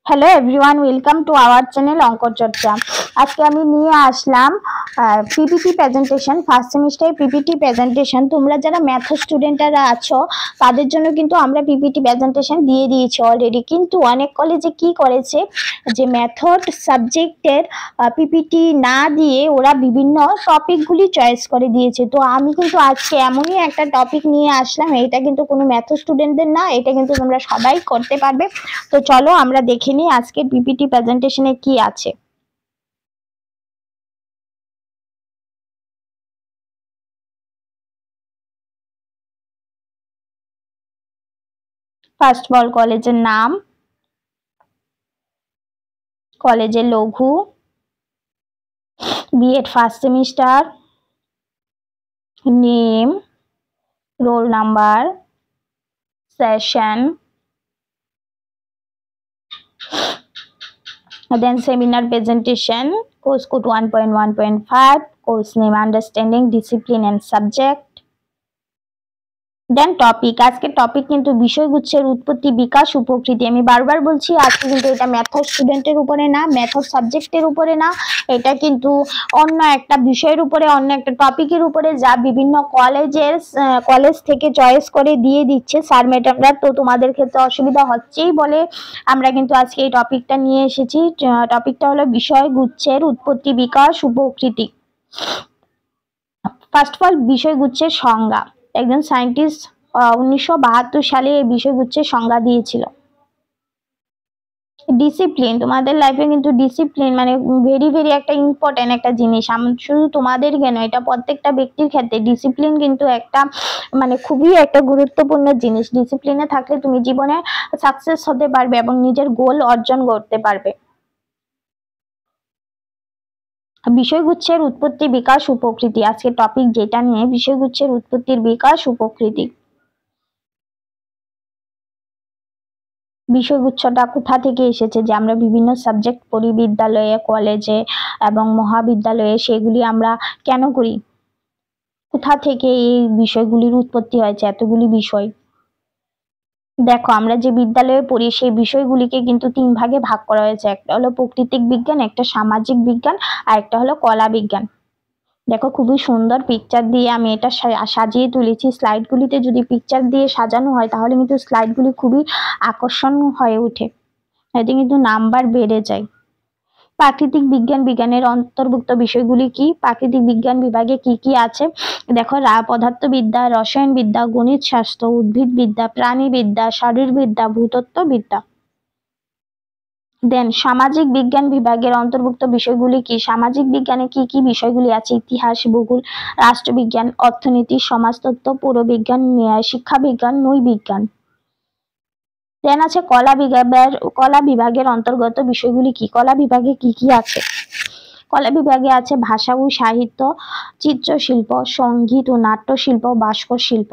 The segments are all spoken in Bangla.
Hello everyone, welcome to our channel অঙ্ক চর্চা। আজকে আমি নিয়ে আসলাম পিপিটি প্রেজেন্টেশন, ফার্স্ট সেমিস্টারে পিপিটি প্রেজেন্টেশন। তোমরা যারা ম্যাথ স্টুডেন্টরা আছো তাদের জন্য কিন্তু আমরা পিপিটি প্রেজেন্টেশন দিয়ে দিয়েছি অলরেডি। কিন্তু অনেক কলেজে কি করেছে যে মেথড সাবজেক্টের পিপিটি না দিয়ে ওরা বিভিন্ন টপিকগুলি চয়েস করে দিয়েছে। তো আমি কিন্তু আজকে এমনই একটা টপিক নিয়ে আসলাম, এটা কিন্তু কোনো ম্যাথ স্টুডেন্টদের না, এটা কিন্তু তোমরা সবাই করতে পারবে। তো চলো আমরা দেখে নিই আজকের পিপিটি প্রেজেন্টেশনে কি আছে। ফার্স্ট অফ অল কলেজের নাম, কলেজের লঘু, B Ed first semester, name, roll number, session, then seminar presentation, course code 1.1.5, course name understanding discipline and subject, then topic. আজকে টপিক কিন্তু বিষয়গুচ্ছের উৎপত্তি, বিকাশ, উপকৃতি। আমি বারবার বলছি আজকে কিন্তু এটা ম্যাথড স্টুডেন্টের উপরে না, ম্যাথড সাবজেক্টের উপরে না, এটা কিন্তু অন্য একটা বিষয়ের উপরে, অন্য একটা টপিকের উপরে, যা বিভিন্ন কলেজ থেকে চয়েস করে দিয়ে দিচ্ছে স্যার ম্যাডামরা। তো তোমাদের ক্ষেত্রে অসুবিধা হচ্ছেই বলে আমরা কিন্তু আজকে এই টপিকটা নিয়ে এসেছি। টপিকটা হলো বিষয়গুচ্ছের উৎপত্তি, বিকাশ, উপকৃতি। ফার্স্ট অফ অল বিষয়গুচ্ছের সংজ্ঞা। একজন সায়েন্টিস্ট 1972 সালে এই বিষয়গুচ্ছের সংজ্ঞা দিয়েছিল। ডিসিপ্লিন, তোমাদের লাইফে কিন্তু ডিসিপ্লিন মানে ভেরি ভেরি একটা ইম্পর্টেন্ট একটা জিনিস। শুধু তোমাদের কেন, এটা প্রত্যেকটা ব্যক্তির ক্ষেত্রে ডিসিপ্লিন কিন্তু একটা মানে খুবই একটা গুরুত্বপূর্ণ জিনিস। ডিসিপ্লিনে থাকলে তুমি জীবনে সাকসেস হতে পারবে এবং নিজের গোল অর্জন করতে পারবে। বিষয়গুচ্ছের উৎপত্তি, বিকাশ, উপকৃতি আজকে টপিক যেটা নিয়ে, বিষয়গুচ্ছের উৎপত্তির বিকাশ, উপকৃতি। বিষয়গুচ্ছটা কোথা থেকে এসেছে? যে আমরা বিভিন্ন সাবজেক্ট পড়ি বিদ্যালয়ে, কলেজে এবং মহাবিদ্যালয়ে, সেগুলি আমরা কেন করি? কোথা থেকে এই বিষয়গুলির উৎপত্তি হয়েছে? এতগুলি বিষয় দেখো, আমরা যে বিদ্যালয়ে পড়ি সেই বিষয়গুলিকে কিন্তু 3 ভাগে ভাগ করা হয়েছে। একটা হলো প্রাকৃতিক বিজ্ঞান, একটা সামাজিক বিজ্ঞান, আর একটা হলো কলা বিজ্ঞান। দেখো খুবই সুন্দর পিকচার দিয়ে আমি এটা সাজিয়ে তুলেছি। স্লাইডগুলিতে যদি পিকচার দিয়ে সাজানো হয় তাহলে কিন্তু স্লাইডগুলি খুবই আকর্ষণ হয়ে ওঠে, এতে কিন্তু নাম্বার বেড়ে যায়। প্রাকৃতিক বিজ্ঞানের অন্তর্ভুক্ত বিষয়গুলি কি? প্রাকৃতিক বিজ্ঞান বিভাগে কি কি আছে দেখো, পদার্থবিদ্যা, রসায়নবিদ্যা, গণিত শাস্ত্র, উদ্ভিদবিদ্যা, প্রাণীবিদ্যা, শারীরবিদ্যা, ভূতত্ত্ববিদ্যা। দেন সামাজিক বিজ্ঞান বিভাগের অন্তর্ভুক্ত বিষয়গুলি কি? সামাজিক বিজ্ঞানে কি কি বিষয়গুলি আছে? ইতিহাস, ভূগোল, রাষ্ট্রবিজ্ঞান, অর্থনীতি, সমাজতত্ত্ব, পৌরবিজ্ঞান, শিক্ষাবিজ্ঞান, নৃবিজ্ঞান। দেন আছে কলা বিভাগের অন্তর্গত বিষয়গুলি কি? কলা বিভাগে কি কি আছে? কলা বিভাগে আছে ভাষা ও সাহিত্য, চিত্রশিল্প, সঙ্গীত ও নাট্যশিল্প, ভাস্কর শিল্প।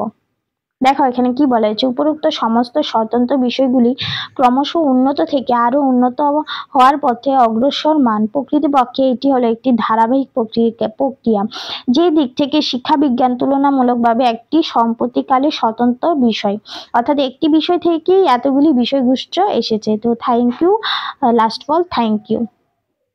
দেখো এখানে কি বলা হয়েছে, উপরোক্ত সমস্ত স্বতন্ত্র বিষয়গুলি ক্রমশ উন্নত থেকে আরো উন্নত হওয়ার পথে অগ্রসরমান। প্রকৃতপক্ষে এটি হলো একটি ধারাবাহিক প্রক্রিয়া, যে দিক থেকে শিক্ষা বিজ্ঞান তুলনামূলকভাবে একটি সম্প্রতিকালে স্বতন্ত্র বিষয়, অর্থাৎ একটি বিষয় থেকেই এতগুলি বিষয়গুচ্ছ এসেছে। তো thank you, last of all thank you.